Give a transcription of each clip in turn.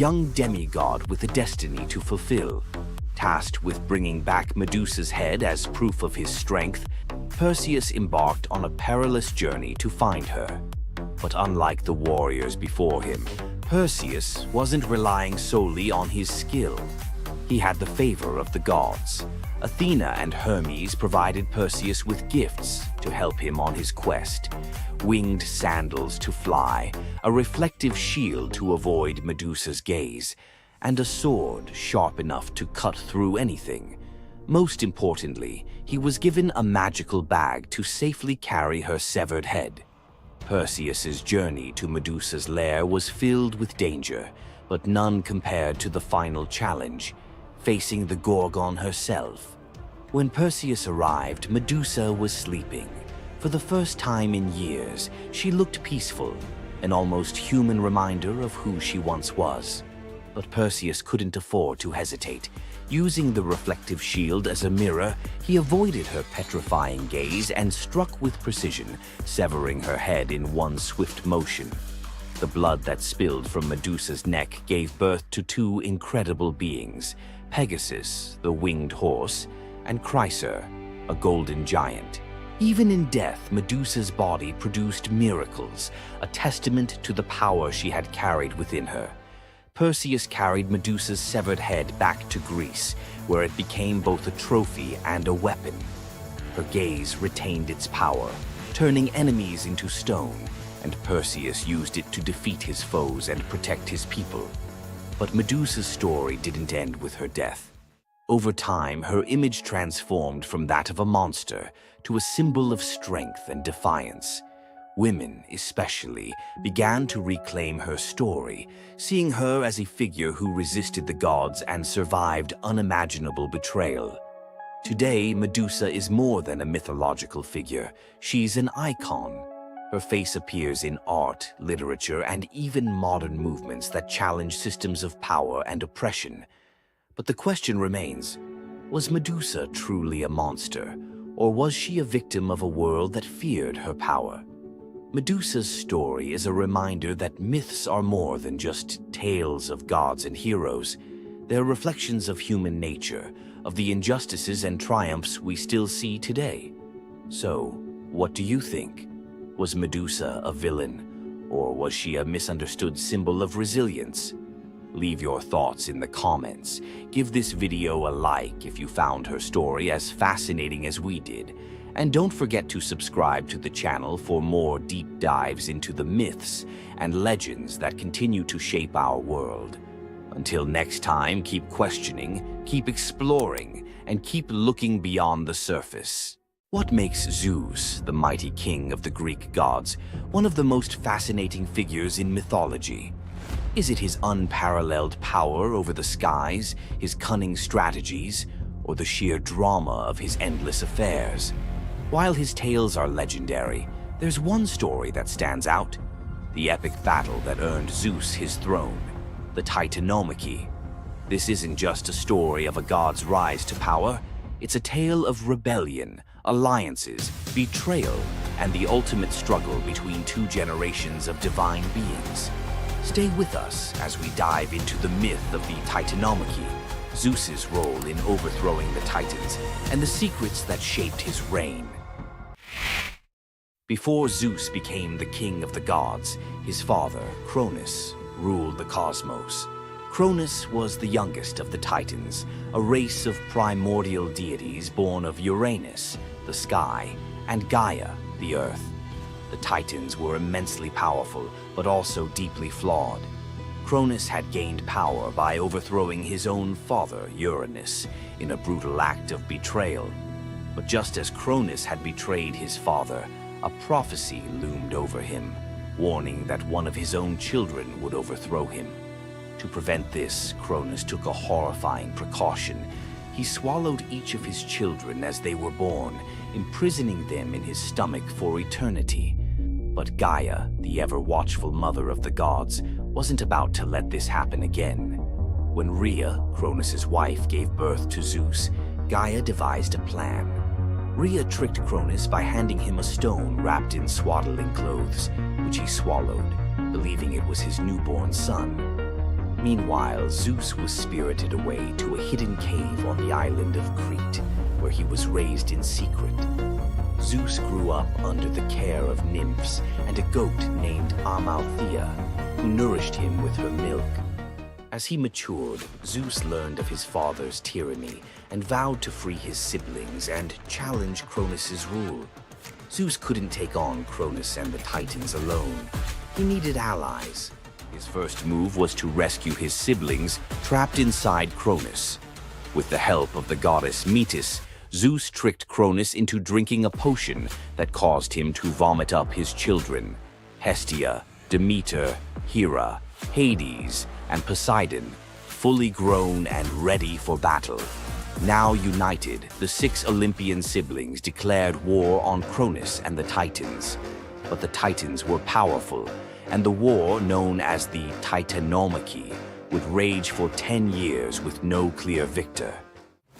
young demigod with a destiny to fulfill. Tasked with bringing back Medusa's head as proof of his strength, Perseus embarked on a perilous journey to find her. But unlike the warriors before him, Perseus wasn't relying solely on his skill. He had the favor of the gods. Athena and Hermes provided Perseus with gifts to help him on his quest. Winged sandals to fly, a reflective shield to avoid Medusa's gaze, and a sword sharp enough to cut through anything. Most importantly, he was given a magical bag to safely carry her severed head. Perseus's journey to Medusa's lair was filled with danger, but none compared to the final challenge, facing the Gorgon herself. When Perseus arrived, Medusa was sleeping. For the first time in years, she looked peaceful, an almost human reminder of who she once was. But Perseus couldn't afford to hesitate. Using the reflective shield as a mirror, he avoided her petrifying gaze and struck with precision, severing her head in one swift motion. The blood that spilled from Medusa's neck gave birth to two incredible beings, Pegasus, the winged horse, and Chryser, a golden giant. Even in death, Medusa's body produced miracles, a testament to the power she had carried within her. Perseus carried Medusa's severed head back to Greece, where it became both a trophy and a weapon. Her gaze retained its power, turning enemies into stone, and Perseus used it to defeat his foes and protect his people. But Medusa's story didn't end with her death. Over time, her image transformed from that of a monster to a symbol of strength and defiance. Women, especially, began to reclaim her story, seeing her as a figure who resisted the gods and survived unimaginable betrayal. Today, Medusa is more than a mythological figure. She's an icon. Her face appears in art, literature, and even modern movements that challenge systems of power and oppression. But the question remains, was Medusa truly a monster, or was she a victim of a world that feared her power? Medusa's story is a reminder that myths are more than just tales of gods and heroes. They're reflections of human nature, of the injustices and triumphs we still see today. So, what do you think? Was Medusa a villain, or was she a misunderstood symbol of resilience? Leave your thoughts in the comments. Give this video a like if you found her story as fascinating as we did. And don't forget to subscribe to the channel for more deep dives into the myths and legends that continue to shape our world. Until next time, keep questioning, keep exploring, and keep looking beyond the surface. What makes Zeus, the mighty king of the Greek gods, one of the most fascinating figures in mythology? Is it his unparalleled power over the skies, his cunning strategies, or the sheer drama of his endless affairs? While his tales are legendary, there's one story that stands out: the epic battle that earned Zeus his throne, the Titanomachy. This isn't just a story of a god's rise to power, it's a tale of rebellion, alliances, betrayal, and the ultimate struggle between two generations of divine beings. Stay with us as we dive into the myth of the Titanomachy, Zeus's role in overthrowing the Titans, and the secrets that shaped his reign. Before Zeus became the king of the gods, his father, Cronus, ruled the cosmos. Cronus was the youngest of the Titans, a race of primordial deities born of Uranus, the sky, and Gaia, the earth. The Titans were immensely powerful, but also deeply flawed. Cronus had gained power by overthrowing his own father, Uranus, in a brutal act of betrayal. But just as Cronus had betrayed his father, a prophecy loomed over him, warning that one of his own children would overthrow him. To prevent this, Cronus took a horrifying precaution. He swallowed each of his children as they were born, imprisoning them in his stomach for eternity. But Gaia, the ever-watchful mother of the gods, wasn't about to let this happen again. When Rhea, Cronus's wife, gave birth to Zeus, Gaia devised a plan. Rhea tricked Cronus by handing him a stone wrapped in swaddling clothes, which he swallowed, believing it was his newborn son. Meanwhile, Zeus was spirited away to a hidden cave on the island of Crete, where he was raised in secret. Zeus grew up under the care of nymphs and a goat named Amalthea, who nourished him with her milk. As he matured, Zeus learned of his father's tyranny and vowed to free his siblings and challenge Cronus's rule. Zeus couldn't take on Cronus and the Titans alone. He needed allies. His first move was to rescue his siblings trapped inside Cronus. With the help of the goddess Metis, Zeus tricked Cronus into drinking a potion that caused him to vomit up his children, Hestia, Demeter, Hera, Hades, and Poseidon, fully grown and ready for battle. Now united, the 6 Olympian siblings declared war on Cronus and the Titans. But the Titans were powerful, and the war, known as the Titanomachy, would rage for 10 years with no clear victor.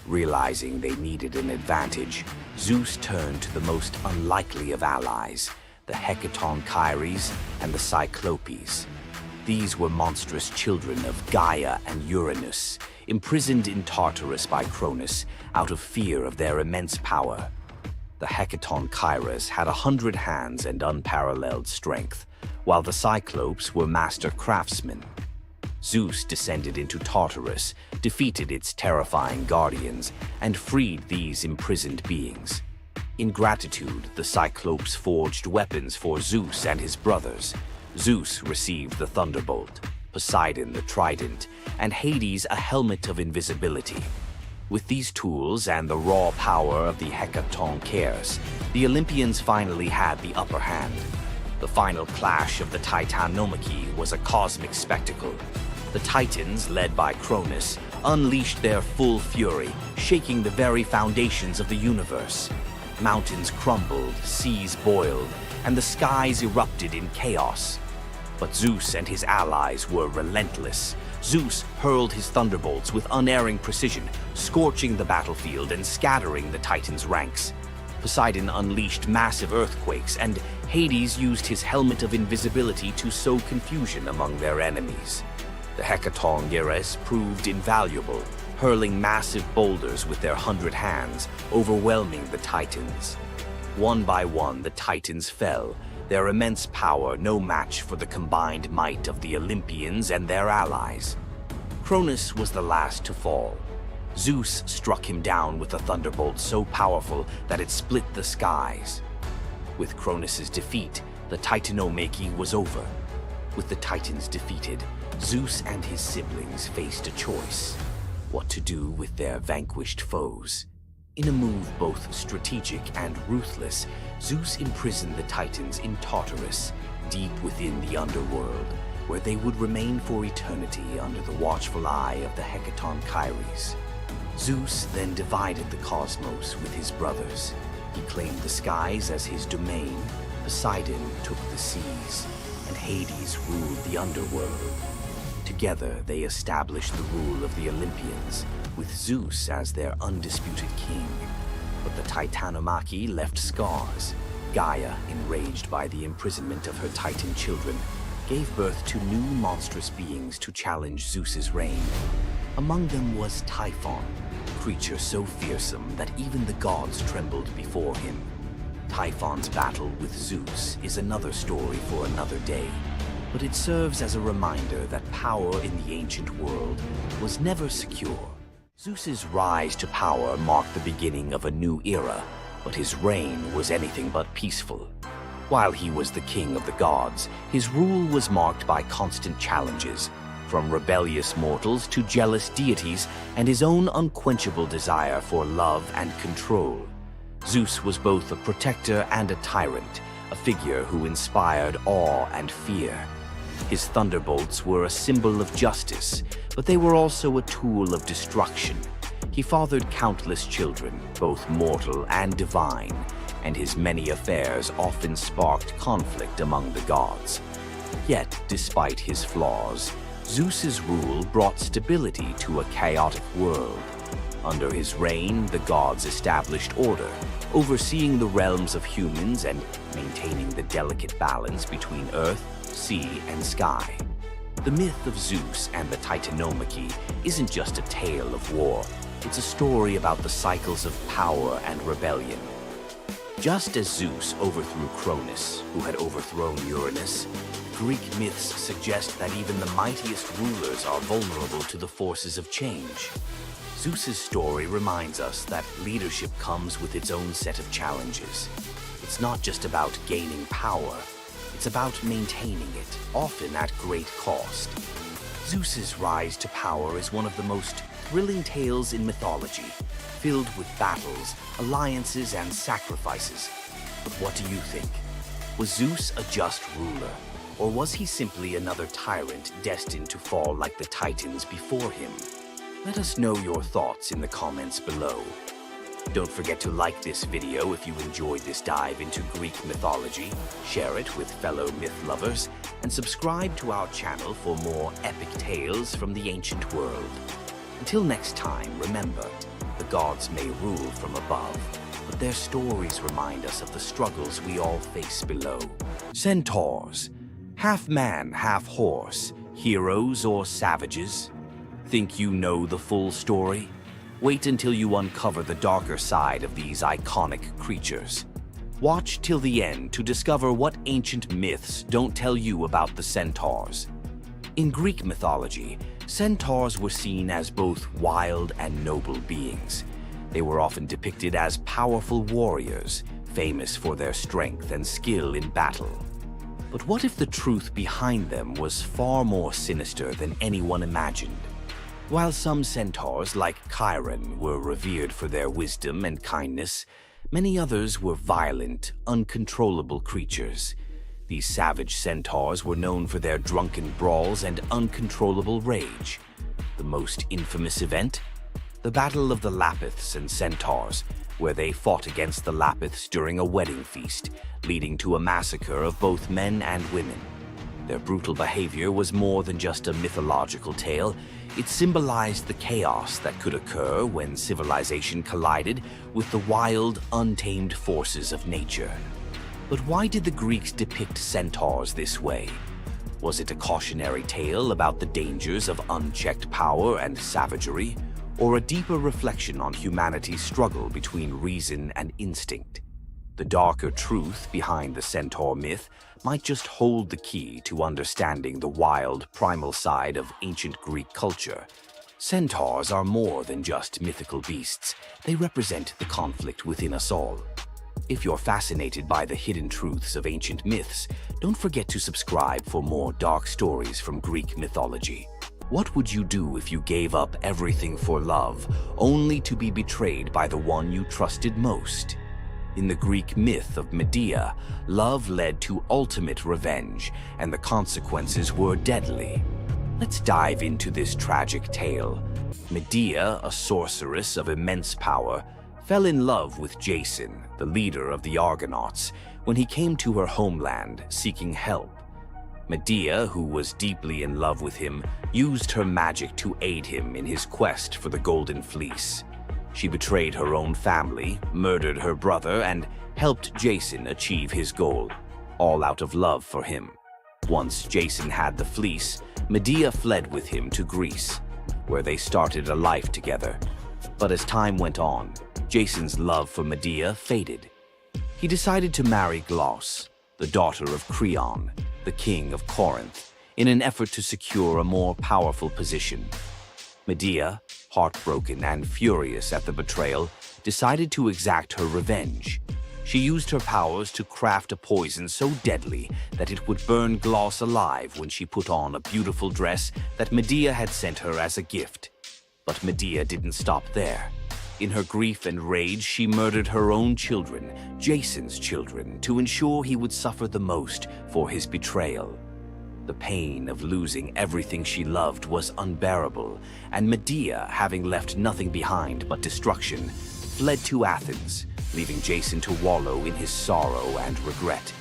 Realizing they needed an advantage, Zeus turned to the most unlikely of allies, the Hecatonchires and the Cyclopes. These were monstrous children of Gaia and Uranus, imprisoned in Tartarus by Cronus out of fear of their immense power. The Hecatonchires had 100 hands and unparalleled strength, while the Cyclopes were master craftsmen. Zeus descended into Tartarus, defeated its terrifying guardians, and freed these imprisoned beings. In gratitude, the Cyclopes forged weapons for Zeus and his brothers. Zeus received the thunderbolt, Poseidon the trident, and Hades a helmet of invisibility. With these tools and the raw power of the Hecatonchires, the Olympians finally had the upper hand. The final clash of the Titanomachy was a cosmic spectacle. The Titans, led by Cronus, unleashed their full fury, shaking the very foundations of the universe. Mountains crumbled, seas boiled, and the skies erupted in chaos. But Zeus and his allies were relentless. Zeus hurled his thunderbolts with unerring precision, scorching the battlefield and scattering the Titans' ranks. Poseidon unleashed massive earthquakes, and Hades used his helmet of invisibility to sow confusion among their enemies. The Hecatonchires proved invaluable, hurling massive boulders with their 100 hands, overwhelming the Titans. One by one, the Titans fell, their immense power no match for the combined might of the Olympians and their allies. Cronus was the last to fall. Zeus struck him down with a thunderbolt so powerful that it split the skies. With Cronus's defeat, the Titanomachy was over. With the Titans defeated, Zeus and his siblings faced a choice: what to do with their vanquished foes. In a move both strategic and ruthless, Zeus imprisoned the Titans in Tartarus, deep within the underworld, where they would remain for eternity under the watchful eye of the Hecatonchires. Zeus then divided the cosmos with his brothers. He claimed the skies as his domain, Poseidon took the seas, and Hades ruled the underworld. Together, they established the rule of the Olympians, with Zeus as their undisputed king. But the Titanomachy left scars. Gaia, enraged by the imprisonment of her Titan children, gave birth to new monstrous beings to challenge Zeus's reign. Among them was Typhon, a creature so fearsome that even the gods trembled before him. Typhon's battle with Zeus is another story for another day, but it serves as a reminder that power in the ancient world was never secure. Zeus's rise to power marked the beginning of a new era, but his reign was anything but peaceful. While he was the king of the gods, his rule was marked by constant challenges, from rebellious mortals to jealous deities and his own unquenchable desire for love and control. Zeus was both a protector and a tyrant, a figure who inspired awe and fear. His thunderbolts were a symbol of justice, but they were also a tool of destruction. He fathered countless children, both mortal and divine, and his many affairs often sparked conflict among the gods. Yet, despite his flaws, Zeus's rule brought stability to a chaotic world. Under his reign, the gods established order, overseeing the realms of humans and maintaining the delicate balance between earth, sea, and sky. The myth of Zeus and the Titanomachy isn't just a tale of war. It's a story about the cycles of power and rebellion. Just as Zeus overthrew Cronus, who had overthrown Uranus, Greek myths suggest that even the mightiest rulers are vulnerable to the forces of change. Zeus's story reminds us that leadership comes with its own set of challenges. It's not just about gaining power, it's about maintaining it, often at great cost. Zeus's rise to power is one of the most thrilling tales in mythology, filled with battles, alliances, and sacrifices. But what do you think? Was Zeus a just ruler, or was he simply another tyrant destined to fall like the Titans before him? Let us know your thoughts in the comments below. Don't forget to like this video if you enjoyed this dive into Greek mythology, share it with fellow myth lovers, and subscribe to our channel for more epic tales from the ancient world. Until next time, remember, the gods may rule from above, but their stories remind us of the struggles we all face below. Centaurs, half man, half horse, heroes or savages? Think you know the full story? Wait until you uncover the darker side of these iconic creatures. Watch till the end to discover what ancient myths don't tell you about the Centaurs. In Greek mythology, Centaurs were seen as both wild and noble beings. They were often depicted as powerful warriors, famous for their strength and skill in battle. But what if the truth behind them was far more sinister than anyone imagined? While some centaurs, like Chiron, were revered for their wisdom and kindness, many others were violent, uncontrollable creatures. These savage centaurs were known for their drunken brawls and uncontrollable rage. The most infamous event? The Battle of the Lapiths and Centaurs, where they fought against the Lapiths during a wedding feast, leading to a massacre of both men and women. Their brutal behavior was more than just a mythological tale. It symbolized the chaos that could occur when civilization collided with the wild, untamed forces of nature. But why did the Greeks depict centaurs this way? Was it a cautionary tale about the dangers of unchecked power and savagery, or a deeper reflection on humanity's struggle between reason and instinct? The darker truth behind the centaur myth might just hold the key to understanding the wild, primal side of ancient Greek culture. Centaurs are more than just mythical beasts. They represent the conflict within us all. If you're fascinated by the hidden truths of ancient myths, don't forget to subscribe for more dark stories from Greek mythology. What would you do if you gave up everything for love, only to be betrayed by the one you trusted most? In the Greek myth of Medea, love led to ultimate revenge, and the consequences were deadly. Let's dive into this tragic tale. Medea, a sorceress of immense power, fell in love with Jason, the leader of the Argonauts, when he came to her homeland seeking help. Medea, who was deeply in love with him, used her magic to aid him in his quest for the Golden Fleece. She betrayed her own family, murdered her brother, and helped Jason achieve his goal, all out of love for him. Once Jason had the fleece, Medea fled with him to Greece, where they started a life together. But as time went on, Jason's love for Medea faded. He decided to marry Glauce, the daughter of Creon, the king of Corinth, in an effort to secure a more powerful position. Medea, heartbroken and furious at the betrayal, decided to exact her revenge. She used her powers to craft a poison so deadly that it would burn Glauce alive when she put on a beautiful dress that Medea had sent her as a gift. But Medea didn't stop there. In her grief and rage, she murdered her own children, Jason's children, to ensure he would suffer the most for his betrayal. The pain of losing everything she loved was unbearable, and Medea, having left nothing behind but destruction, fled to Athens, leaving Jason to wallow in his sorrow and regret.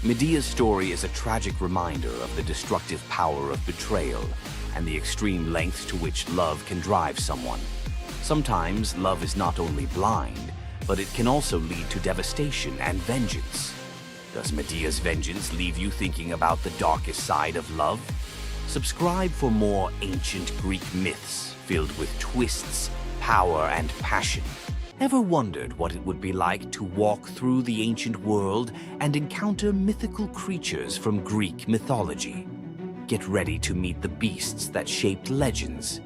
Medea's story is a tragic reminder of the destructive power of betrayal and the extreme lengths to which love can drive someone. Sometimes love is not only blind, but it can also lead to devastation and vengeance. Does Medea's vengeance leave you thinking about the darkest side of love? Subscribe for more ancient Greek myths filled with twists, power, and passion. Ever wondered what it would be like to walk through the ancient world and encounter mythical creatures from Greek mythology? Get ready to meet the beasts that shaped legends.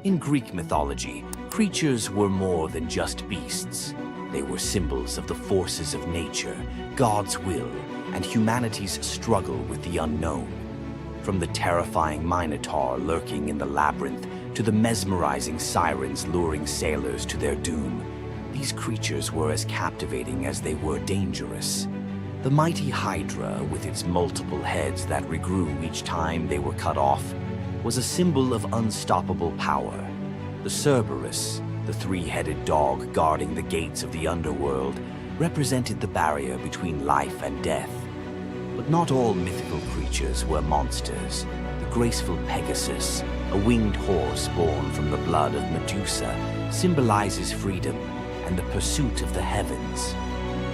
In Greek mythology, creatures were more than just beasts. They were symbols of the forces of nature, God's will, and humanity's struggle with the unknown. From the terrifying Minotaur lurking in the labyrinth to the mesmerizing sirens luring sailors to their doom, these creatures were as captivating as they were dangerous. The mighty Hydra, with its multiple heads that regrew each time they were cut off, was a symbol of unstoppable power. The Cerberus, the three-headed dog guarding the gates of the underworld, represented the barrier between life and death. But not all mythical creatures were monsters. The graceful Pegasus, a winged horse born from the blood of Medusa, symbolizes freedom and the pursuit of the heavens.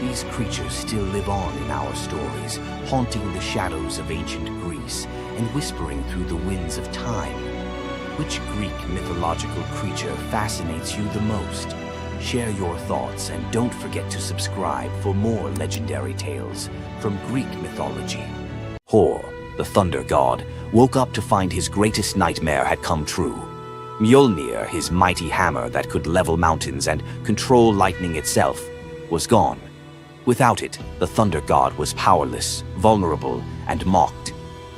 These creatures still live on in our stories, haunting the shadows of ancient Greece and whispering through the winds of time. Which Greek mythological creature fascinates you the most? Share your thoughts and don't forget to subscribe for more legendary tales from Greek mythology. Thor, the thunder god, woke up to find his greatest nightmare had come true. Mjolnir, his mighty hammer that could level mountains and control lightning itself, was gone. Without it, the thunder god was powerless, vulnerable, and mocked.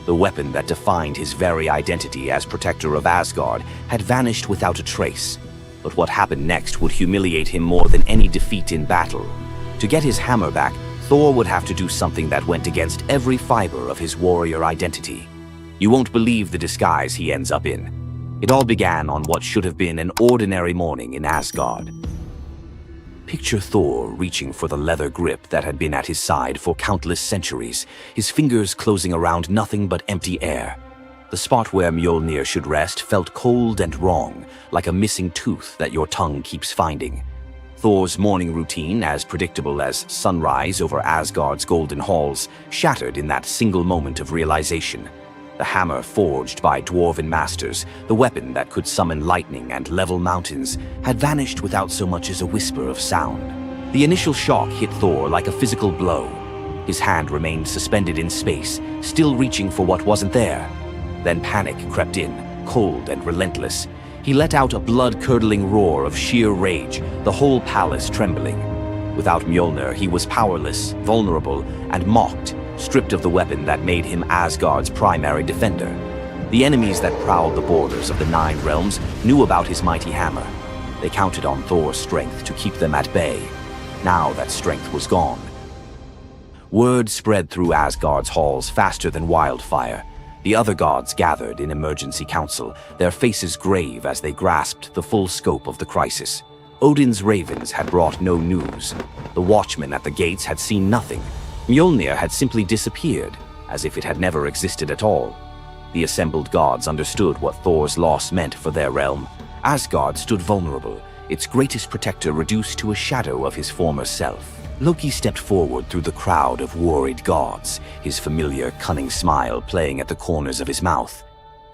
The weapon that defined his very identity as protector of Asgard had vanished without a trace. But what happened next would humiliate him more than any defeat in battle. To get his hammer back, Thor would have to do something that went against every fiber of his warrior identity. You won't believe the disguise he ends up in. It all began on what should have been an ordinary morning in Asgard. Picture Thor reaching for the leather grip that had been at his side for countless centuries, his fingers closing around nothing but empty air. The spot where Mjolnir should rest felt cold and wrong, like a missing tooth that your tongue keeps finding. Thor's morning routine, as predictable as sunrise over Asgard's golden halls, shattered in that single moment of realization. The hammer forged by dwarven masters, the weapon that could summon lightning and level mountains, had vanished without so much as a whisper of sound. The initial shock hit Thor like a physical blow. His hand remained suspended in space, still reaching for what wasn't there. Then panic crept in, cold and relentless. He let out a blood-curdling roar of sheer rage, the whole palace trembling. Without Mjolnir, he was powerless, vulnerable, and mocked, stripped of the weapon that made him Asgard's primary defender. The enemies that prowled the borders of the Nine Realms knew about his mighty hammer. They counted on Thor's strength to keep them at bay. Now that strength was gone. Word spread through Asgard's halls faster than wildfire. The other gods gathered in emergency council, their faces grave as they grasped the full scope of the crisis. Odin's ravens had brought no news. The watchmen at the gates had seen nothing. Mjolnir had simply disappeared, as if it had never existed at all. The assembled gods understood what Thor's loss meant for their realm. Asgard stood vulnerable, its greatest protector reduced to a shadow of his former self. Loki stepped forward through the crowd of worried gods, his familiar, cunning smile playing at the corners of his mouth.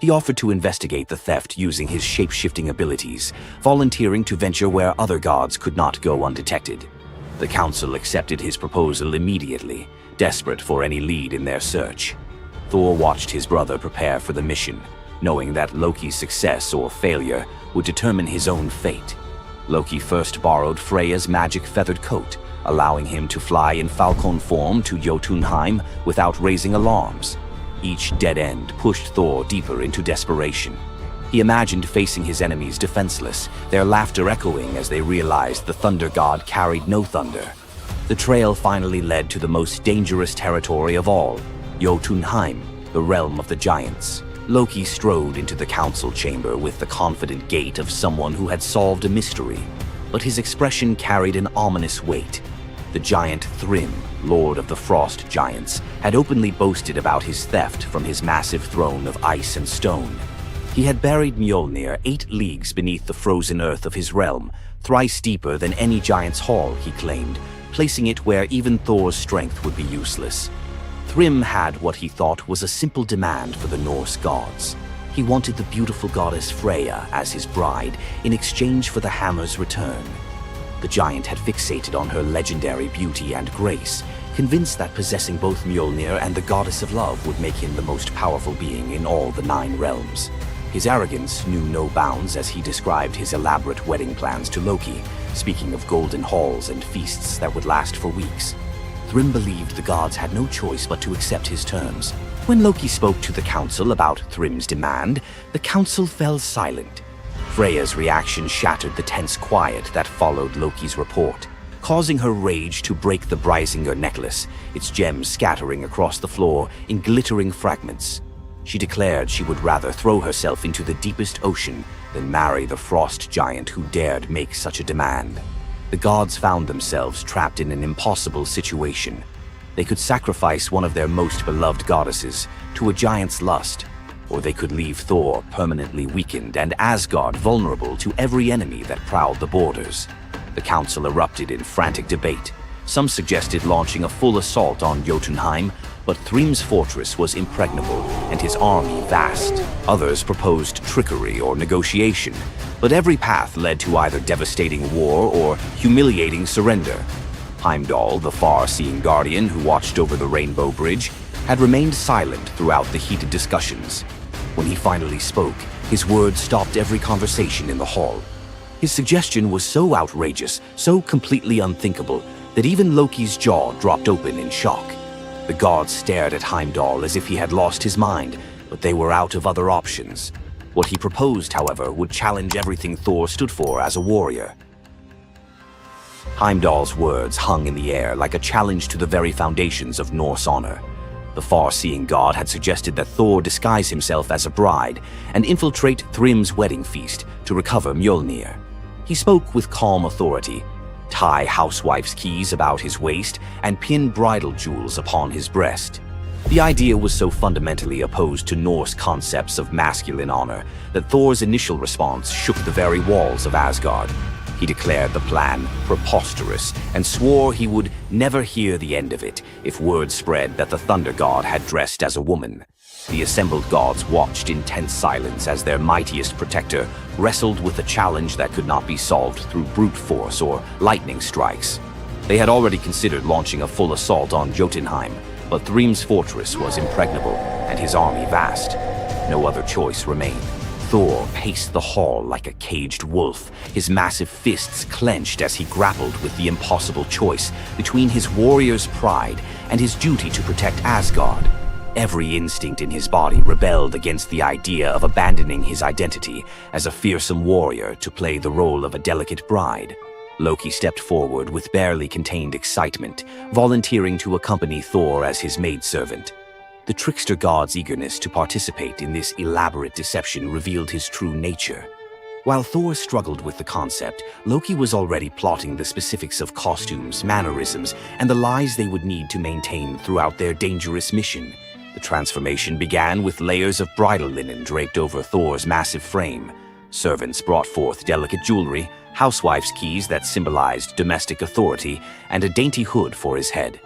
He offered to investigate the theft using his shape-shifting abilities, volunteering to venture where other gods could not go undetected. The council accepted his proposal immediately, desperate for any lead in their search. Thor watched his brother prepare for the mission, knowing that Loki's success or failure would determine his own fate. Loki first borrowed Freya's magic feathered coat, allowing him to fly in falcon form to Jotunheim without raising alarms. Each dead end pushed Thor deeper into desperation. He imagined facing his enemies defenseless, their laughter echoing as they realized the thunder god carried no thunder. The trail finally led to the most dangerous territory of all, Jotunheim, the realm of the giants. Loki strode into the council chamber with the confident gait of someone who had solved a mystery, but his expression carried an ominous weight. The giant Thrym, lord of the frost giants, had openly boasted about his theft from his massive throne of ice and stone. He had buried Mjolnir 8 leagues beneath the frozen earth of his realm, thrice deeper than any giant's hall, he claimed, placing it where even Thor's strength would be useless. Thrym had what he thought was a simple demand for the Norse gods. He wanted the beautiful goddess Freya as his bride in exchange for the hammer's return. The giant had fixated on her legendary beauty and grace, convinced that possessing both Mjolnir and the goddess of love would make him the most powerful being in all the 9 realms. His arrogance knew no bounds as he described his elaborate wedding plans to Loki, speaking of golden halls and feasts that would last for weeks. Thrym believed the gods had no choice but to accept his terms. When Loki spoke to the council about Thrym's demand, the council fell silent. Freya's reaction shattered the tense quiet that followed Loki's report, causing her rage to break the Brysinger necklace, its gems scattering across the floor in glittering fragments. She declared she would rather throw herself into the deepest ocean than marry the frost giant who dared make such a demand. The gods found themselves trapped in an impossible situation. They could sacrifice one of their most beloved goddesses to a giant's lust, or they could leave Thor permanently weakened and Asgard vulnerable to every enemy that prowled the borders. The council erupted in frantic debate. Some suggested launching a full assault on Jotunheim, but Thrym's fortress was impregnable and his army vast. Others proposed trickery or negotiation, but every path led to either devastating war or humiliating surrender. Heimdall, the far-seeing guardian who watched over the Rainbow Bridge, had remained silent throughout the heated discussions. When he finally spoke, his words stopped every conversation in the hall. His suggestion was so outrageous, so completely unthinkable, that even Loki's jaw dropped open in shock. The gods stared at Heimdall as if he had lost his mind, but they were out of other options. What he proposed, however, would challenge everything Thor stood for as a warrior. Heimdall's words hung in the air like a challenge to the very foundations of Norse honor. The far-seeing god had suggested that Thor disguise himself as a bride and infiltrate Thrym's wedding feast to recover Mjolnir. He spoke with calm authority, tie housewife's keys about his waist, and pin bridal jewels upon his breast. The idea was so fundamentally opposed to Norse concepts of masculine honor that Thor's initial response shook the very walls of Asgard. He declared the plan preposterous and swore he would never hear the end of it if word spread that the Thunder God had dressed as a woman. The assembled gods watched in tense silence as their mightiest protector wrestled with a challenge that could not be solved through brute force or lightning strikes. They had already considered launching a full assault on Jotunheim, but Thrym's fortress was impregnable and his army vast. No other choice remained. Thor paced the hall like a caged wolf, his massive fists clenched as he grappled with the impossible choice between his warrior's pride and his duty to protect Asgard. Every instinct in his body rebelled against the idea of abandoning his identity as a fearsome warrior to play the role of a delicate bride. Loki stepped forward with barely contained excitement, volunteering to accompany Thor as his maidservant. The trickster god's eagerness to participate in this elaborate deception revealed his true nature. While Thor struggled with the concept, Loki was already plotting the specifics of costumes, mannerisms, and the lies they would need to maintain throughout their dangerous mission. The transformation began with layers of bridal linen draped over Thor's massive frame. Servants brought forth delicate jewelry, housewife's keys that symbolized domestic authority, and a dainty hood for his head.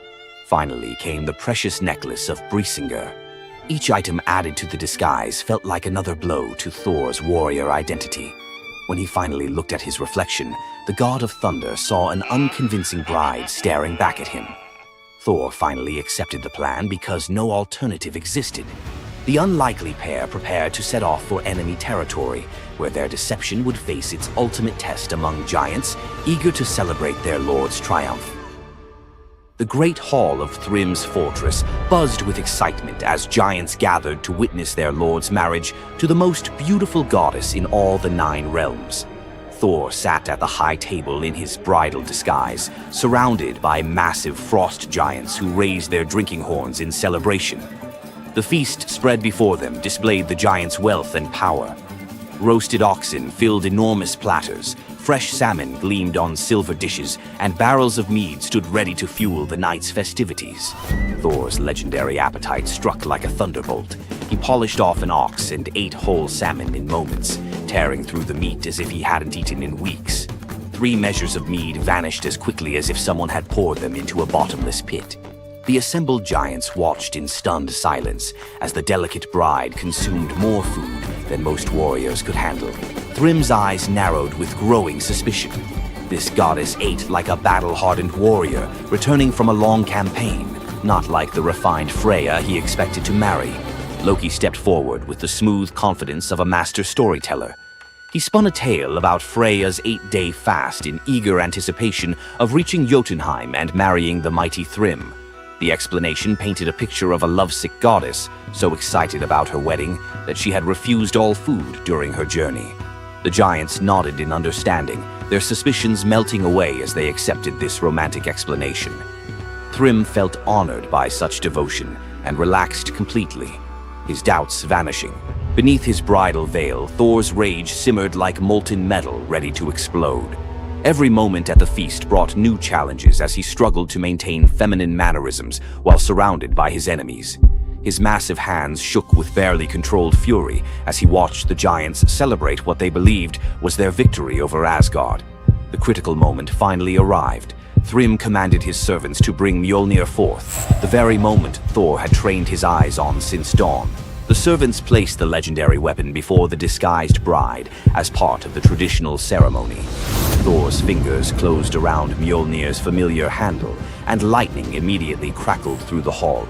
Finally came the precious necklace of Brysinger. Each item added to the disguise felt like another blow to Thor's warrior identity. When he finally looked at his reflection, the god of thunder saw an unconvincing bride staring back at him. Thor finally accepted the plan because no alternative existed. The unlikely pair prepared to set off for enemy territory, where their deception would face its ultimate test among giants, eager to celebrate their lord's triumph. The great hall of Thrym's fortress buzzed with excitement as giants gathered to witness their lord's marriage to the most beautiful goddess in all the 9 realms. Thor sat at the high table in his bridal disguise, surrounded by massive frost giants who raised their drinking horns in celebration. The feast spread before them displayed the giants' wealth and power. Roasted oxen filled enormous platters, fresh salmon gleamed on silver dishes, and barrels of mead stood ready to fuel the night's festivities. Thor's legendary appetite struck like a thunderbolt. He polished off an ox and ate whole salmon in moments, tearing through the meat as if he hadn't eaten in weeks. 3 measures of mead vanished as quickly as if someone had poured them into a bottomless pit. The assembled giants watched in stunned silence as the delicate bride consumed more food than most warriors could handle. Thrym's eyes narrowed with growing suspicion. This goddess ate like a battle-hardened warrior, returning from a long campaign, not like the refined Freya he expected to marry. Loki stepped forward with the smooth confidence of a master storyteller. He spun a tale about Freya's 8-day fast in eager anticipation of reaching Jotunheim and marrying the mighty Thrym. The explanation painted a picture of a lovesick goddess, so excited about her wedding that she had refused all food during her journey. The giants nodded in understanding, their suspicions melting away as they accepted this romantic explanation. Thrym felt honored by such devotion and relaxed completely, his doubts vanishing. Beneath his bridal veil, Thor's rage simmered like molten metal ready to explode. Every moment at the feast brought new challenges as he struggled to maintain feminine mannerisms while surrounded by his enemies. His massive hands shook with barely controlled fury as he watched the giants celebrate what they believed was their victory over Asgard. The critical moment finally arrived. Thrym commanded his servants to bring Mjolnir forth, the very moment Thor had trained his eyes on since dawn. The servants placed the legendary weapon before the disguised bride as part of the traditional ceremony. Thor's fingers closed around Mjolnir's familiar handle, and lightning immediately crackled through the hall.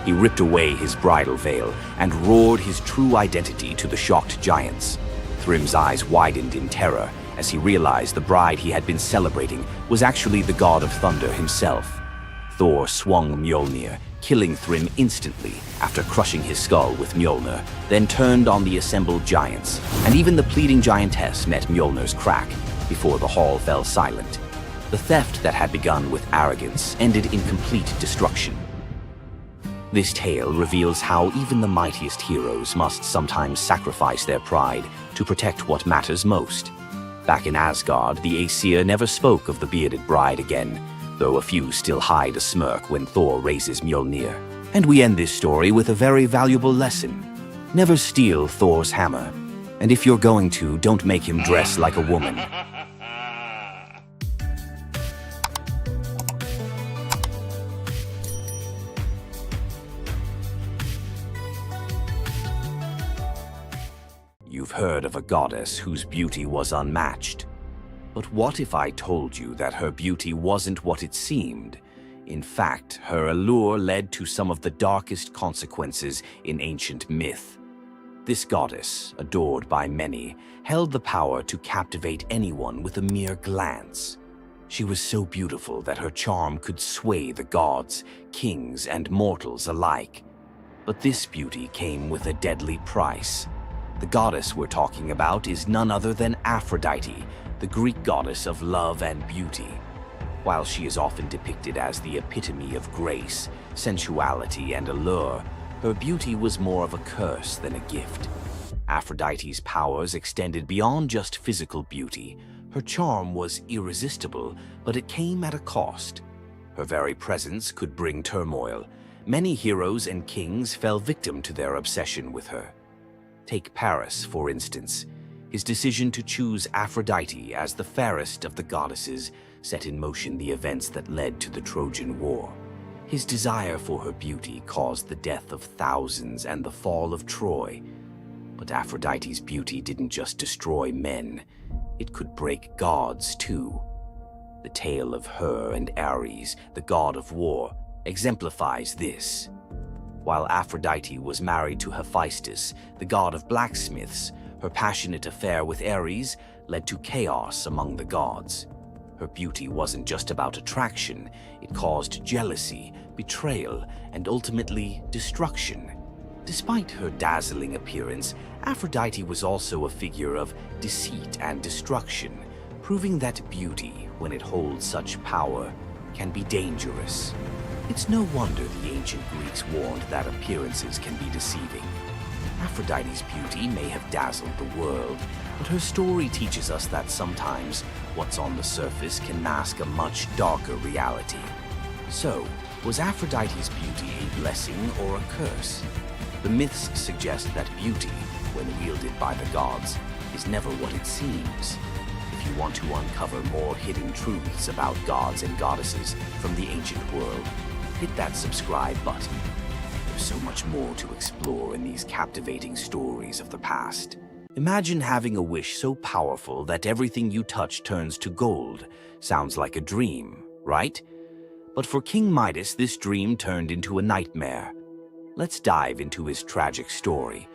He ripped away his bridal veil and roared his true identity to the shocked giants. Thrym's eyes widened in terror as he realized the bride he had been celebrating was actually the god of thunder himself. Thor swung Mjolnir, killing Thrym instantly after crushing his skull with Mjolnir, then turned on the assembled giants, and even the pleading giantess met Mjolnir's crack before the hall fell silent. The theft that had begun with arrogance ended in complete destruction. This tale reveals how even the mightiest heroes must sometimes sacrifice their pride to protect what matters most. Back in Asgard, the Aesir never spoke of the bearded bride again, though a few still hide a smirk when Thor raises Mjolnir. And we end this story with a very valuable lesson. Never steal Thor's hammer. And if you're going to, don't make him dress like a woman. You've heard of a goddess whose beauty was unmatched. But what if I told you that her beauty wasn't what it seemed? In fact, her allure led to some of the darkest consequences in ancient myth. This goddess, adored by many, held the power to captivate anyone with a mere glance. She was so beautiful that her charm could sway the gods, kings, and mortals alike. But this beauty came with a deadly price. The goddess we're talking about is none other than Aphrodite, the Greek goddess of love and beauty. While she is often depicted as the epitome of grace, sensuality, and allure, her beauty was more of a curse than a gift. Aphrodite's powers extended beyond just physical beauty. Her charm was irresistible, but it came at a cost. Her very presence could bring turmoil. Many heroes and kings fell victim to their obsession with her. Take Paris, for instance. His decision to choose Aphrodite as the fairest of the goddesses set in motion the events that led to the Trojan War. His desire for her beauty caused the death of thousands and the fall of Troy. But Aphrodite's beauty didn't just destroy men, it could break gods too. The tale of her and Ares, the god of war, exemplifies this. While Aphrodite was married to Hephaestus, the god of blacksmiths, her passionate affair with Ares led to chaos among the gods. Her beauty wasn't just about attraction, it caused jealousy, betrayal, and ultimately destruction. Despite her dazzling appearance, Aphrodite was also a figure of deceit and destruction, proving that beauty, when it holds such power, can be dangerous. It's no wonder the ancient Greeks warned that appearances can be deceiving. Aphrodite's beauty may have dazzled the world, but her story teaches us that sometimes what's on the surface can mask a much darker reality. So, was Aphrodite's beauty a blessing or a curse? The myths suggest that beauty, when wielded by the gods, is never what it seems. If you want to uncover more hidden truths about gods and goddesses from the ancient world, hit that subscribe button. There's so much more to explore in these captivating stories of the past. Imagine having a wish so powerful that everything you touch turns to gold. Sounds like a dream, right? But for King Midas, this dream turned into a nightmare. Let's dive into his tragic story.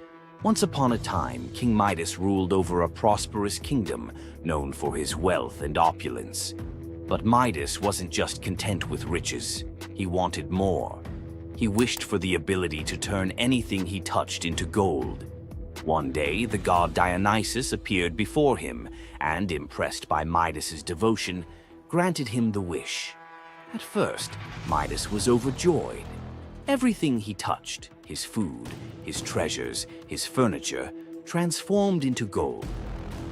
Once upon a time, King Midas ruled over a prosperous kingdom known for his wealth and opulence. But Midas wasn't just content with riches. He wanted more. He wished for the ability to turn anything he touched into gold. One day, the god Dionysus appeared before him and, impressed by Midas's devotion, granted him the wish. At first, Midas was overjoyed. Everything he touched, his food, his treasures, his furniture, transformed into gold.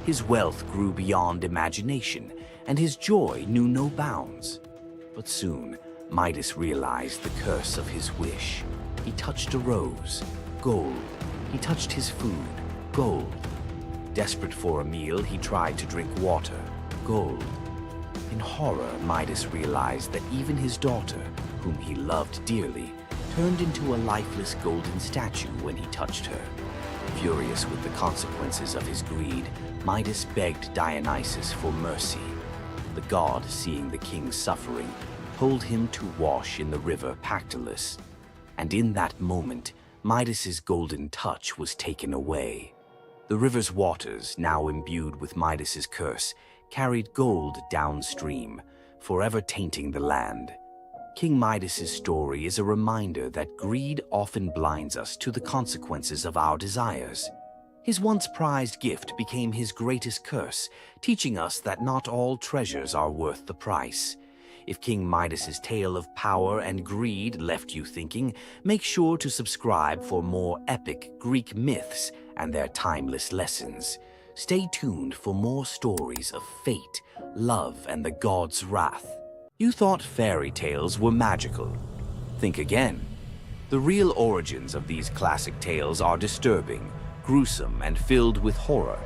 His wealth grew beyond imagination, and his joy knew no bounds. But soon, Midas realized the curse of his wish. He touched a rose, gold. He touched his food, gold. Desperate for a meal, he tried to drink water, gold. In horror, Midas realized that even his daughter, whom he loved dearly, turned into a lifeless golden statue when he touched her. Furious with the consequences of his greed, Midas begged Dionysus for mercy. The god, seeing the king's suffering, told him to wash in the river Pactolus. And in that moment, Midas's golden touch was taken away. The river's waters, now imbued with Midas's curse, carried gold downstream, forever tainting the land. King Midas's story is a reminder that greed often blinds us to the consequences of our desires. His once prized gift became his greatest curse, teaching us that not all treasures are worth the price. If King Midas's tale of power and greed left you thinking, make sure to subscribe for more epic Greek myths and their timeless lessons. Stay tuned for more stories of fate, love, and the god's wrath. You thought fairy tales were magical. Think again. The real origins of these classic tales are disturbing, gruesome, and filled with horror.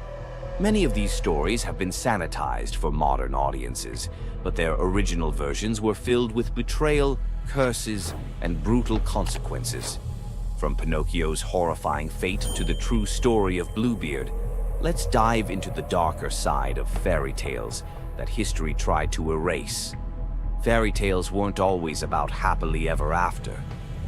Many of these stories have been sanitized for modern audiences, but their original versions were filled with betrayal, curses, and brutal consequences. From Pinocchio's horrifying fate to the true story of Bluebeard, let's dive into the darker side of fairy tales that history tried to erase. Fairy tales weren't always about happily ever after.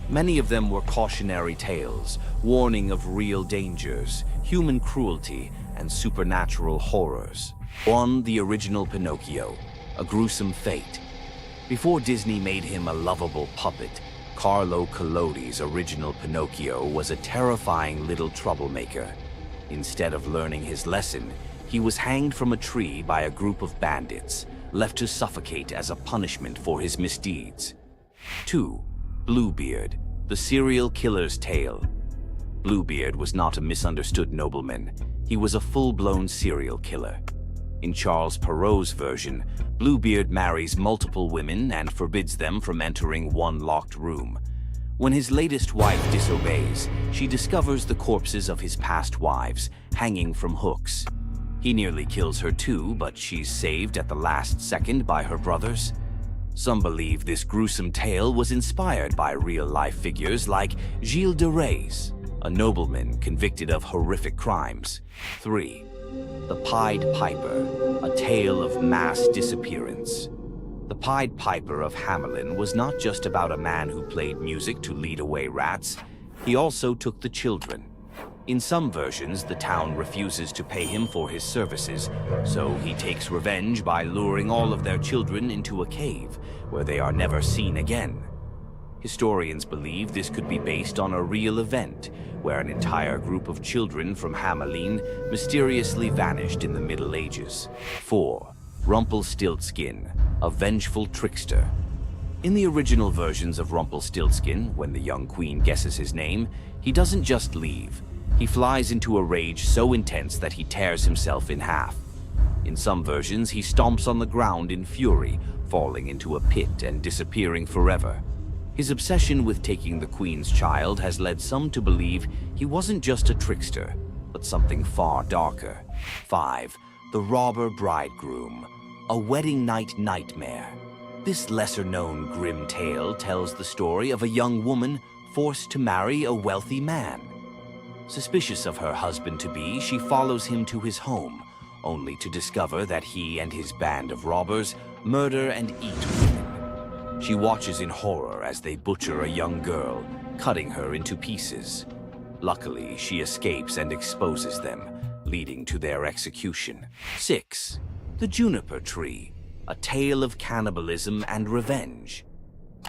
Many of them were cautionary tales, warning of real dangers, human cruelty, and supernatural horrors. 1. The original Pinocchio, a gruesome fate. Before Disney made him a lovable puppet, Carlo Collodi's original Pinocchio was a terrifying little troublemaker. Instead of learning his lesson, he was hanged from a tree by a group of bandits, left to suffocate as a punishment for his misdeeds. 2. Bluebeard, the serial killer's tale. Bluebeard was not a misunderstood nobleman. He was a full-blown serial killer. In Charles Perrault's version, Bluebeard marries multiple women and forbids them from entering one locked room. When his latest wife disobeys, she discovers the corpses of his past wives, hanging from hooks. He nearly kills her too, but she's saved at the last second by her brothers. Some believe this gruesome tale was inspired by real-life figures like Gilles de Rais, a nobleman convicted of horrific crimes. 3. The Pied Piper, a tale of mass disappearance. The Pied Piper of Hamelin was not just about a man who played music to lead away rats. He also took the children. In some versions, the town refuses to pay him for his services, so he takes revenge by luring all of their children into a cave, where they are never seen again. Historians believe this could be based on a real event, where an entire group of children from Hamelin mysteriously vanished in the Middle Ages. 4. Rumpelstiltskin, a vengeful trickster. In the original versions of Rumpelstiltskin, when the young queen guesses his name, he doesn't just leave. He flies into a rage so intense that he tears himself in half. In some versions, he stomps on the ground in fury, falling into a pit and disappearing forever. His obsession with taking the queen's child has led some to believe he wasn't just a trickster, but something far darker. 5. The Robber Bridegroom, a wedding night nightmare. This lesser-known grim tale tells the story of a young woman forced to marry a wealthy man. Suspicious of her husband-to-be, she follows him to his home, only to discover that he and his band of robbers murder and eat women. She watches in horror as they butcher a young girl, cutting her into pieces. Luckily, she escapes and exposes them, leading to their execution. 6. The Juniper Tree, a tale of cannibalism and revenge.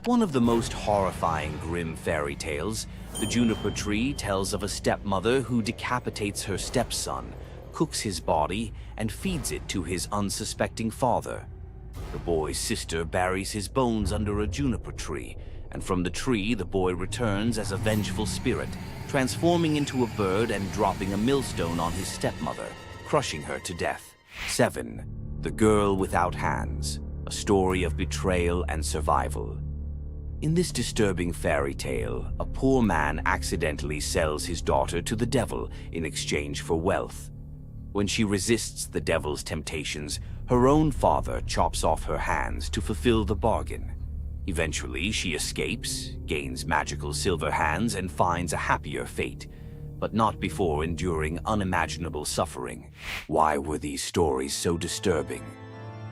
One of the most horrifying grim fairy tales, the Juniper Tree tells of a stepmother who decapitates her stepson, cooks his body, and feeds it to his unsuspecting father. The boy's sister buries his bones under a juniper tree, and from the tree the boy returns as a vengeful spirit, transforming into a bird and dropping a millstone on his stepmother, crushing her to death. 7. The Girl Without Hands, a story of betrayal and survival. In this disturbing fairy tale, a poor man accidentally sells his daughter to the devil in exchange for wealth. When she resists the devil's temptations, her own father chops off her hands to fulfill the bargain. Eventually, she escapes, gains magical silver hands, and finds a happier fate, but not before enduring unimaginable suffering. Why were these stories so disturbing?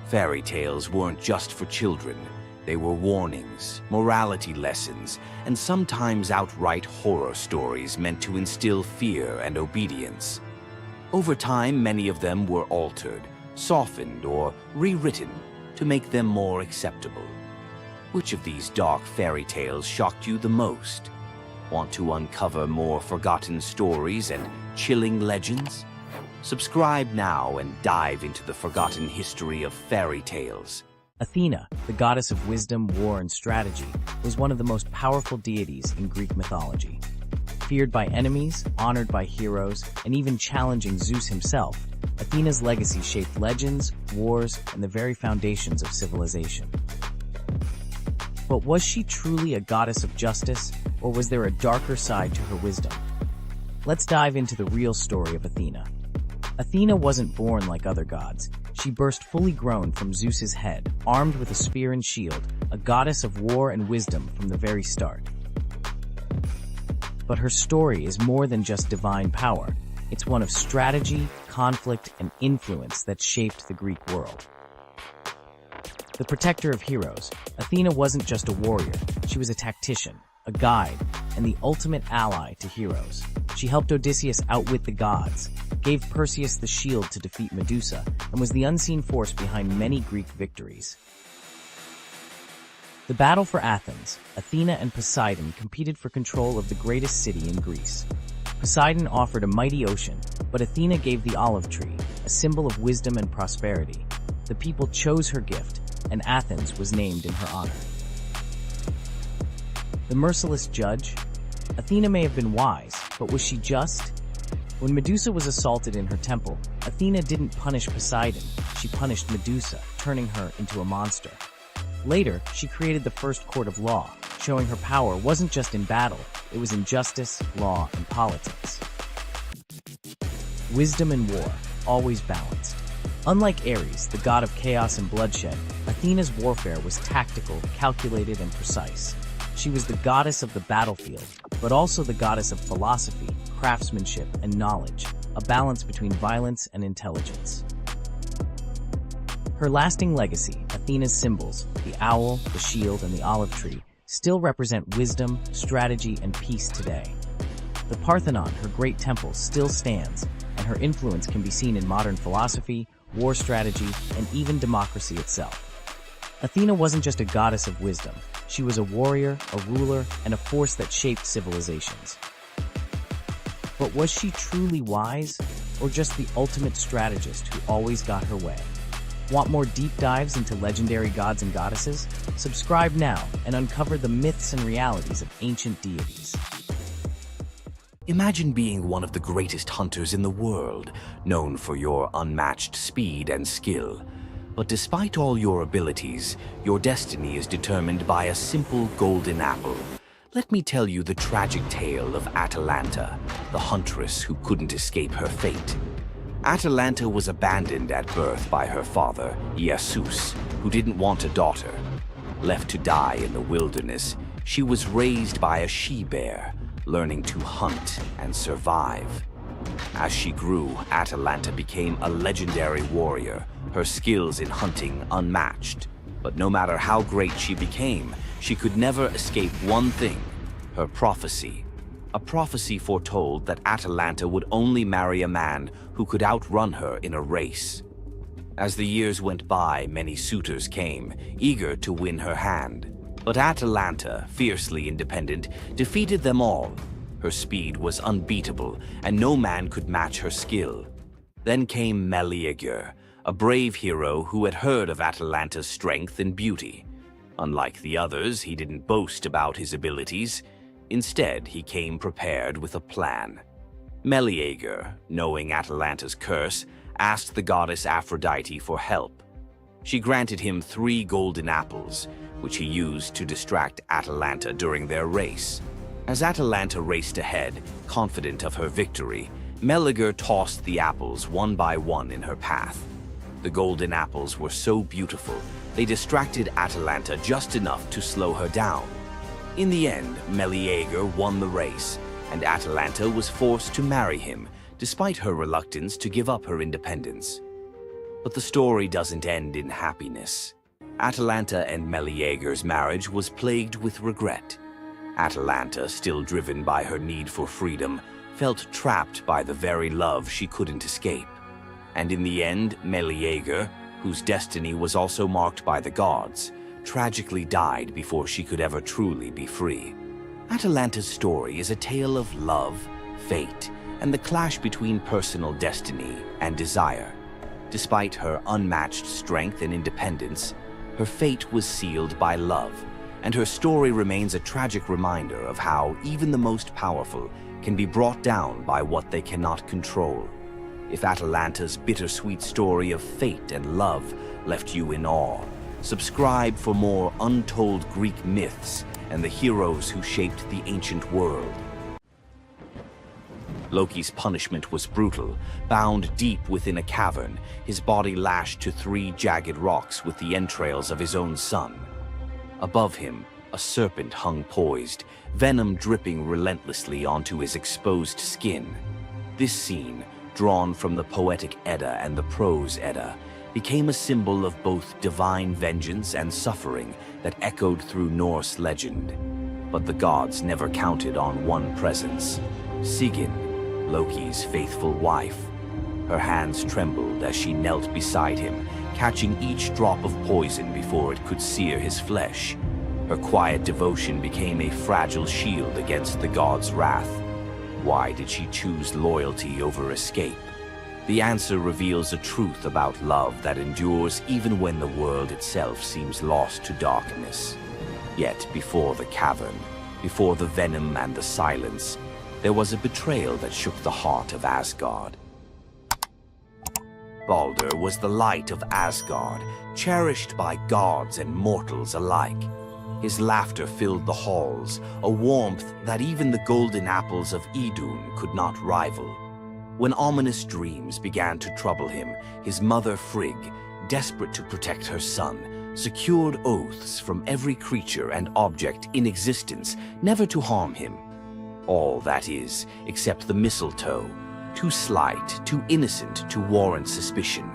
Fairy tales weren't just for children. They were warnings, morality lessons, and sometimes outright horror stories meant to instill fear and obedience. Over time, many of them were altered, softened, or rewritten to make them more acceptable. Which of these dark fairy tales shocked you the most? Want to uncover more forgotten stories and chilling legends? Subscribe now and dive into the forgotten history of fairy tales. Athena, the goddess of wisdom, war, and strategy, was one of the most powerful deities in Greek mythology. Feared by enemies, honored by heroes, and even challenging Zeus himself, Athena's legacy shaped legends, wars, and the very foundations of civilization. But was she truly a goddess of justice, or was there a darker side to her wisdom? Let's dive into the real story of Athena. Athena wasn't born like other gods. She burst fully grown from Zeus's head, armed with a spear and shield, a goddess of war and wisdom from the very start. But her story is more than just divine power. It's one of strategy, conflict, and influence that shaped the Greek world. The protector of heroes, Athena wasn't just a warrior. She was a tactician, a guide, and the ultimate ally to heroes. She helped Odysseus outwit the gods, gave Perseus the shield to defeat Medusa, and was the unseen force behind many Greek victories. The battle for Athens, Athena and Poseidon competed for control of the greatest city in Greece. Poseidon offered a mighty ocean, but Athena gave the olive tree, a symbol of wisdom and prosperity. The people chose her gift, and Athens was named in her honor. The merciless judge? Athena may have been wise, but was she just? When Medusa was assaulted in her temple, Athena didn't punish Poseidon, she punished Medusa, turning her into a monster. Later, she created the first court of law, showing her power wasn't just in battle, it was in justice, law, and politics. Wisdom and war, always balanced. Unlike Ares, the god of chaos and bloodshed, Athena's warfare was tactical, calculated, and precise. She was the goddess of the battlefield, but also the goddess of philosophy, craftsmanship, and knowledge, a balance between violence and intelligence. Her lasting legacy, Athena's symbols, the owl, the shield, and the olive tree, still represent wisdom, strategy, and peace today. The Parthenon, her great temple, still stands, and her influence can be seen in modern philosophy, war strategy, and even democracy itself. Athena wasn't just a goddess of wisdom. She was a warrior, a ruler, and a force that shaped civilizations. But was she truly wise, or just the ultimate strategist who always got her way? Want more deep dives into legendary gods and goddesses? Subscribe now and uncover the myths and realities of ancient deities. Imagine being one of the greatest hunters in the world, known for your unmatched speed and skill. But despite all your abilities, your destiny is determined by a simple golden apple. Let me tell you the tragic tale of Atalanta, the huntress who couldn't escape her fate. Atalanta was abandoned at birth by her father, Zeus, who didn't want a daughter. Left to die in the wilderness, she was raised by a she-bear, learning to hunt and survive. As she grew, Atalanta became a legendary warrior, her skills in hunting unmatched. But no matter how great she became, she could never escape one thing: her prophecy. A prophecy foretold that Atalanta would only marry a man who could outrun her in a race. As the years went by, many suitors came, eager to win her hand. But Atalanta, fiercely independent, defeated them all. Her speed was unbeatable, and no man could match her skill. Then came Meleager, a brave hero who had heard of Atalanta's strength and beauty. Unlike the others, he didn't boast about his abilities. Instead, he came prepared with a plan. Meleager, knowing Atalanta's curse, asked the goddess Aphrodite for help. She granted him 3 golden apples, which he used to distract Atalanta during their race. As Atalanta raced ahead, confident of her victory, Meleager tossed the apples one by one in her path. The golden apples were so beautiful, they distracted Atalanta just enough to slow her down. In the end, Meleager won the race, and Atalanta was forced to marry him, despite her reluctance to give up her independence. But the story doesn't end in happiness. Atalanta and Meleager's marriage was plagued with regret. Atalanta, still driven by her need for freedom, felt trapped by the very love she couldn't escape. And in the end, Meleager, whose destiny was also marked by the gods, tragically died before she could ever truly be free. Atalanta's story is a tale of love, fate, and the clash between personal destiny and desire. Despite her unmatched strength and independence, her fate was sealed by love, and her story remains a tragic reminder of how even the most powerful can be brought down by what they cannot control. If Atalanta's bittersweet story of fate and love left you in awe, subscribe for more untold Greek myths and the heroes who shaped the ancient world. Loki's punishment was brutal. Bound deep within a cavern, his body lashed to 3 jagged rocks with the entrails of his own son. Above him, a serpent hung poised, venom dripping relentlessly onto his exposed skin. This scene, drawn from the poetic Edda and the prose Edda, became a symbol of both divine vengeance and suffering that echoed through Norse legend. But the gods never counted on one presence: Sigyn, Loki's faithful wife. Her hands trembled as she knelt beside him, catching each drop of poison before it could sear his flesh. Her quiet devotion became a fragile shield against the god's wrath. Why did she choose loyalty over escape? The answer reveals a truth about love that endures even when the world itself seems lost to darkness. Yet before the cavern, before the venom and the silence, there was a betrayal that shook the heart of Asgard. Balder was the light of Asgard, cherished by gods and mortals alike. His laughter filled the halls, a warmth that even the golden apples of Idun could not rival. When ominous dreams began to trouble him, his mother Frigg, desperate to protect her son, secured oaths from every creature and object in existence never to harm him. All, that is, except the mistletoe, too slight, too innocent to warrant suspicion.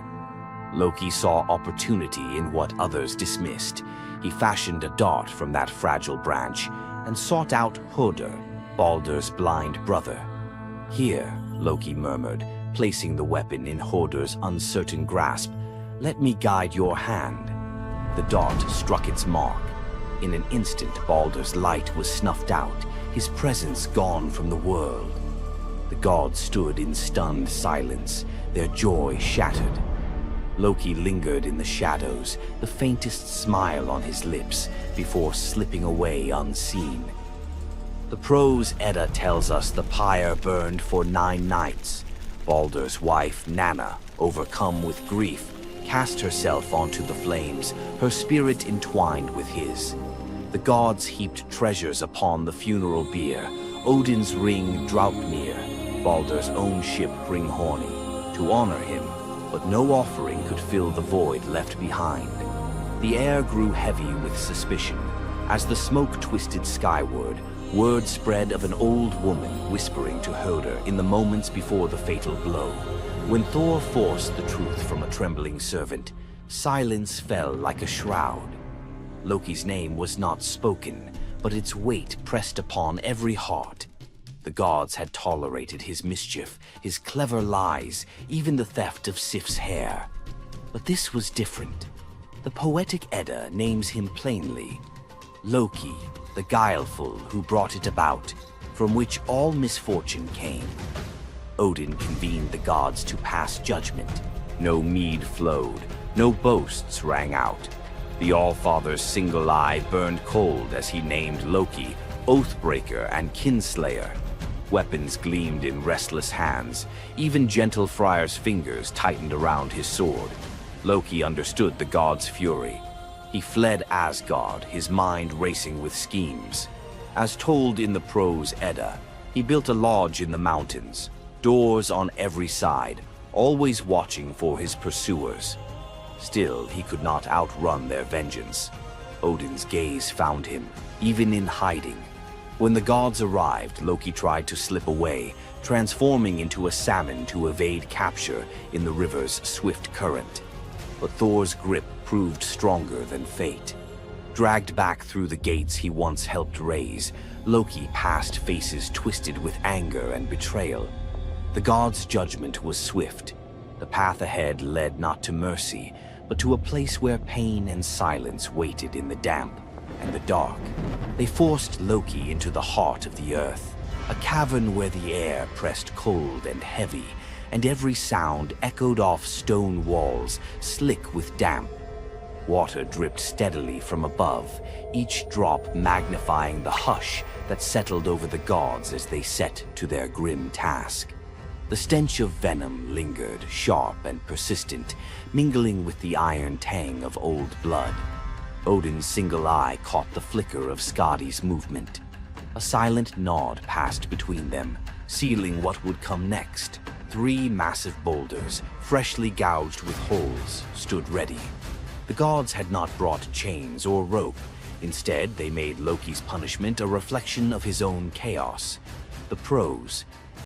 Loki saw opportunity in what others dismissed. He fashioned a dart from that fragile branch and sought out Hoder, Balder's blind brother. "Here," Loki murmured, placing the weapon in Hoder's uncertain grasp, "let me guide your hand." The dart struck its mark. In an instant, Balder's light was snuffed out, his presence gone from the world. The gods stood in stunned silence, their joy shattered. Loki lingered in the shadows, the faintest smile on his lips, before slipping away unseen. The prose Edda tells us the pyre burned for 9 nights. Balder's wife, Nanna, overcome with grief, cast herself onto the flames, her spirit entwined with his. The gods heaped treasures upon the funeral bier, Odin's ring Draupnir, Balder's own ship Hringhorni, to honor him, but no offering could fill the void left behind. The air grew heavy with suspicion. As the smoke twisted skyward, word spread of an old woman whispering to Herder in the moments before the fatal blow. When Thor forced the truth from a trembling servant, silence fell like a shroud. Loki's name was not spoken, but its weight pressed upon every heart. The gods had tolerated his mischief, his clever lies, even the theft of Sif's hair. But this was different. The poetic Edda names him plainly, Loki, the guileful who brought it about, from which all misfortune came. Odin convened the gods to pass judgment. No mead flowed, no boasts rang out. The All-Father's single eye burned cold as he named Loki Oathbreaker and Kinslayer. Weapons gleamed in restless hands. Even gentle Friar's fingers tightened around his sword. Loki understood the god's fury. He fled Asgard, his mind racing with schemes. As told in the prose Edda, he built a lodge in the mountains, doors on every side, always watching for his pursuers. Still, he could not outrun their vengeance. Odin's gaze found him, even in hiding. When the gods arrived, Loki tried to slip away, transforming into a salmon to evade capture in the river's swift current. But Thor's grip proved stronger than fate. Dragged back through the gates he once helped raise, Loki passed faces twisted with anger and betrayal. The gods' judgment was swift. The path ahead led not to mercy, but to a place where pain and silence waited in the damp and the dark. They forced Loki into the heart of the earth, a cavern where the air pressed cold and heavy, and every sound echoed off stone walls, slick with damp. Water dripped steadily from above, each drop magnifying the hush that settled over the gods as they set to their grim task. The stench of venom lingered, sharp and persistent, mingling with the iron tang of old blood. Odin's single eye caught the flicker of Skadi's movement. A silent nod passed between them, sealing what would come next. 3 massive boulders, freshly gouged with holes, stood ready. The gods had not brought chains or rope. Instead, they made Loki's punishment a reflection of his own chaos. The prose,